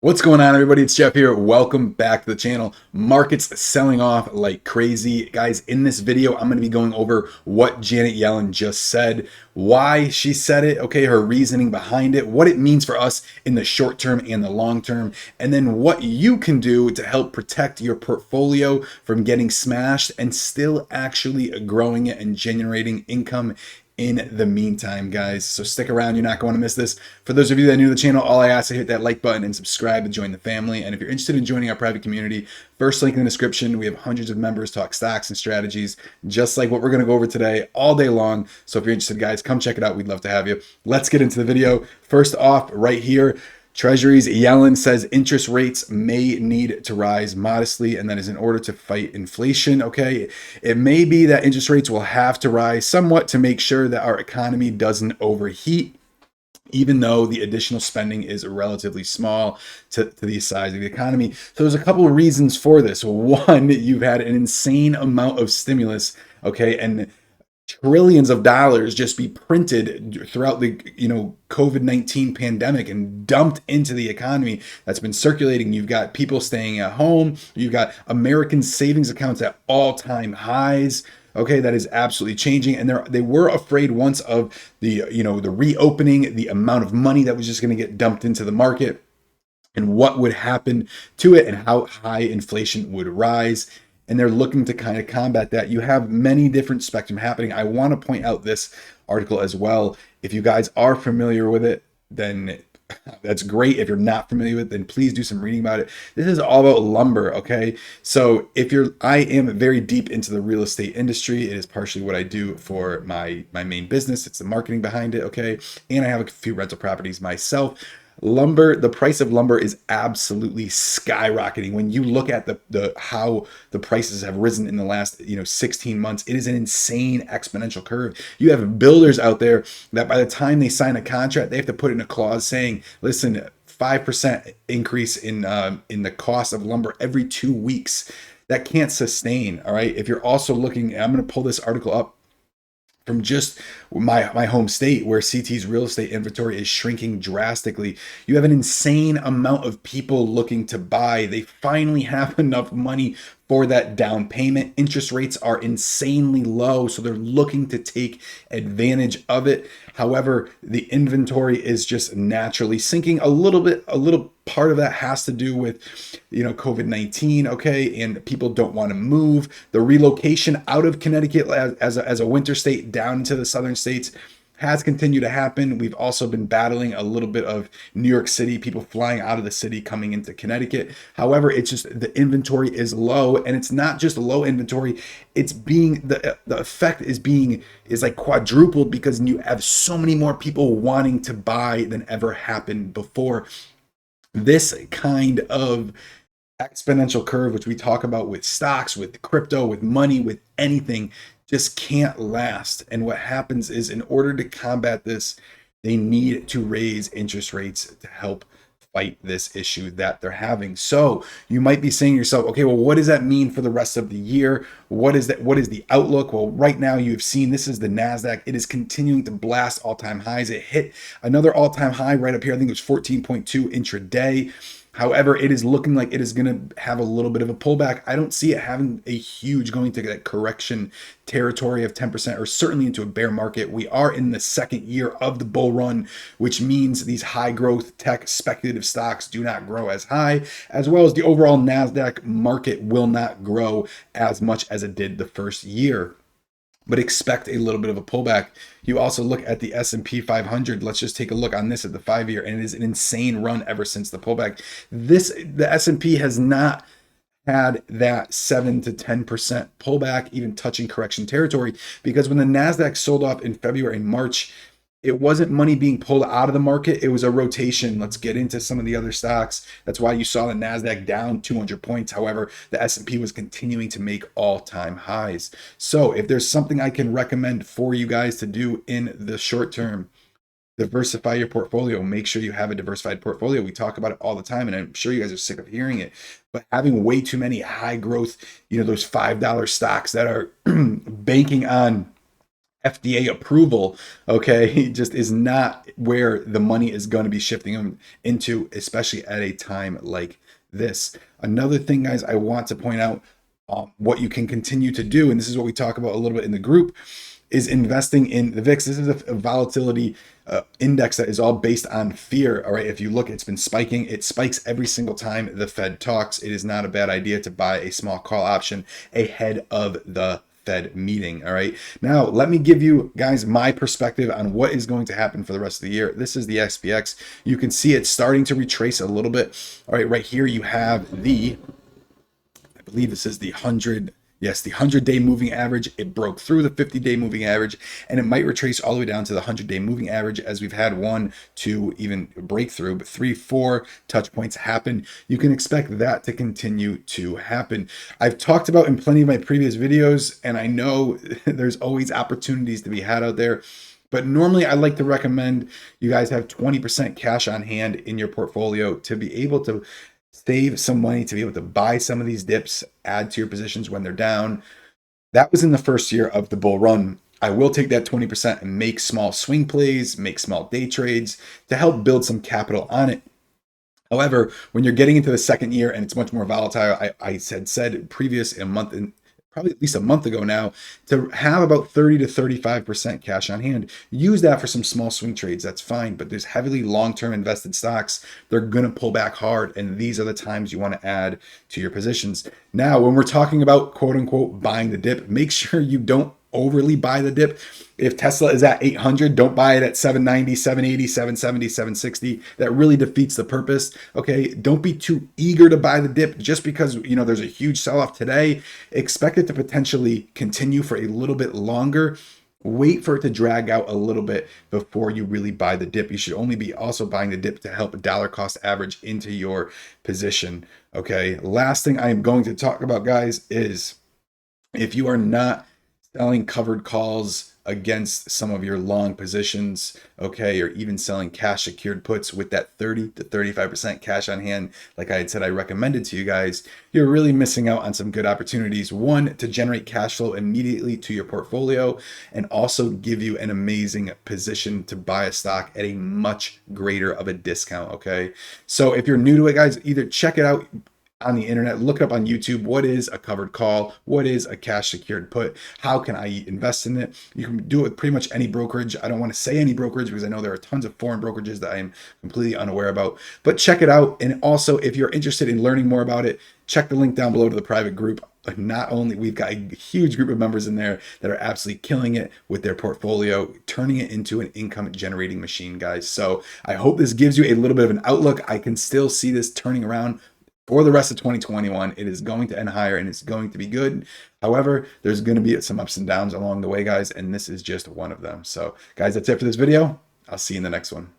What's going on, everybody? It's Jeff here. Welcome back to the channel. Markets selling off like crazy. Guys, in this video, I'm going to be going over what Janet Yellen just said, why she said it, okay, her reasoning behind it, what it means for us in the short term and the long term, and then what you can do to help protect your portfolio from getting smashed and still actually growing it and generating income in the meantime, guys. So stick around, you're not going to miss this. For those of you that are new to the channel, all I ask is to hit that like button and subscribe to join the family. And if you're interested in joining our private community, first link in the description. We have hundreds of members talk stocks and strategies, just like what we're going to go over today all day long. So if you're interested, guys, come check it out. We'd love to have you. Let's get into the video. First off, right here, Treasuries, Yellen says interest rates may need to rise modestly, and that is in order to fight inflation. Okay, it may be that interest rates will have to rise somewhat to make sure that our economy doesn't overheat, even though the additional spending is relatively small to the size of the economy. So there's a couple of reasons for this. One, you've had an insane amount of stimulus, okay, and trillions of dollars just be printed throughout the COVID-19 pandemic and dumped into the economy that's been circulating. You've got people staying at home. You've got American savings accounts at all-time highs. Okay, that is absolutely changing, and they were afraid once of the the reopening, the amount of money that was just going to get dumped into the market, and what would happen to it, and how high inflation would rise. And they're looking to kind of combat that. You have many different spectrum happening. I want to point out this article as well. If you guys are familiar with it, then that's great. If you're not familiar with it, then please do some reading about it. This is all about lumber, okay? So I am very deep into the real estate industry. It is partially what I do for my main business. It's the marketing behind it, okay? And I have a few rental properties myself. Lumber, the price of lumber is absolutely skyrocketing. When you look at the how the prices have risen in the last 16 months, it is an insane exponential curve. You have builders out there that by the time they sign a contract, they have to put in a clause saying, listen, 5% increase in the cost of lumber every 2 weeks. That can't sustain. All right. If you're also looking, I'm going to pull this article up from just my home state, where CT's real estate inventory is shrinking drastically. You have an insane amount of people looking to buy. They finally have enough money for that down payment. Interest rates are insanely low, so they're looking to take advantage of it. However, the inventory is just naturally sinking a little bit. A little part of that has to do with COVID-19, okay, and people don't want to move. The relocation out of Connecticut as a winter state down into the southern states has continued to happen. We've also been battling a little bit of New York City, people flying out of the city coming into Connecticut. However, it's just the inventory is low, and it's not just low inventory. It's being the effect is like quadrupled because you have so many more people wanting to buy than ever happened before. This kind of exponential curve, which we talk about with stocks, with crypto, with money, with anything, just can't last. And what happens is, in order to combat this, they need to raise interest rates to help fight this issue that they're having. So you might be saying to yourself, okay, well, what does that mean for the rest of the year? What is that? What is the outlook? Well, right now you've seen, this is the NASDAQ. It is continuing to blast all-time highs. It hit another all-time high right up here. I think it was 14.2 intraday. However, it is looking like it is going to have a little bit of a pullback. I don't see it having a huge going to that correction territory of 10%, or certainly into a bear market. We are in the second year of the bull run, which means these high growth tech speculative stocks do not grow as high, as well as the overall NASDAQ market will not grow as much as it did the first year. But expect a little bit of a pullback. You also look at the S&P 500. Let's just take a look on this at the 5-year, and it is an insane run ever since the pullback. The S&P has not had that 7 to 10% pullback, even touching correction territory, because when the NASDAQ sold off in February and March, it wasn't money being pulled out of the market. It was a rotation. Let's get into some of the other stocks. That's why you saw the NASDAQ down 200 points. However, the S&P was continuing to make all-time highs. So if there's something I can recommend for you guys to do in the short term, diversify your portfolio. Make sure you have a diversified portfolio. We talk about it all the time, and I'm sure you guys are sick of hearing it. But having way too many high growth, those $5 stocks that are banking on FDA approval, okay, just is not where the money is going to be shifting them into, especially at a time like this. Another thing, guys, I want to point out what you can continue to do, and this is what we talk about a little bit in the group, is investing in the VIX. This is a volatility index that is all based on fear. All right, if you look, it's been spiking. It spikes every single time the Fed talks. It is not a bad idea to buy a small call option ahead of the Fed meeting. All right. Now, let me give you guys my perspective on what is going to happen for the rest of the year. This is the SPX. You can see it starting to retrace a little bit. All right. Right here, you have the, I believe this is the 100. Yes, the 100-day moving average. It broke through the 50-day moving average, and it might retrace all the way down to the 100-day moving average, as we've had 1, 2, even breakthrough, but 3, 4 touch points happen. You can expect that to continue to happen. I've talked about in plenty of my previous videos, and I know there's always opportunities to be had out there. But normally I like to recommend you guys have 20% cash on hand in your portfolio to be able to save some money, to be able to buy some of these dips, add to your positions when they're down. That was in the first year of the bull run. I will take that 20% and make small swing plays, make small day trades to help build some capital on it. However, when you're getting into the second year and it's much more volatile, I said previous a month, probably at least a month ago now, to have about 30 to 35% cash on hand. Use that for some small swing trades. That's fine. But there's heavily long-term invested stocks. They're going to pull back hard. And these are the times you want to add to your positions. Now, when we're talking about quote unquote buying the dip, make sure you don't overly buy the dip. If Tesla is at 800, don't buy it at 790, 780, 770, 760. That really defeats the purpose. Okay, don't be too eager to buy the dip just because, you know, there's a huge sell-off today. Expect it to potentially continue for a little bit longer. Wait for it to drag out a little bit before you really buy the dip. You should only be also buying the dip to help dollar cost average into your position. Okay, last thing I am going to talk about, guys, is if you are not selling covered calls against some of your long positions, okay, or even selling cash secured puts with that 30 to 35% cash on hand, like I had said I recommended to you guys, you're really missing out on some good opportunities. One, to generate cash flow immediately to your portfolio, and also give you an amazing position to buy a stock at a much greater of a discount, okay? So if you're new to it, guys, either check it out on the internet, look it up on YouTube. What is a covered call? What is a cash secured put? How can I invest in it? You can do it with pretty much any brokerage. I don't want to say any brokerage because I know there are tons of foreign brokerages that I am completely unaware about, but check it out. And also, if you're interested in learning more about it, check the link down below to the private group. Not only we've got a huge group of members in there that are absolutely killing it with their portfolio, turning it into an income generating machine, guys. So I hope this gives you a little bit of an outlook. I can still see this turning around for the rest of 2021. It is going to end higher and it's going to be good. However, there's going to be some ups and downs along the way, guys, and this is just one of them. So guys, that's it for this video. I'll see you in the next one.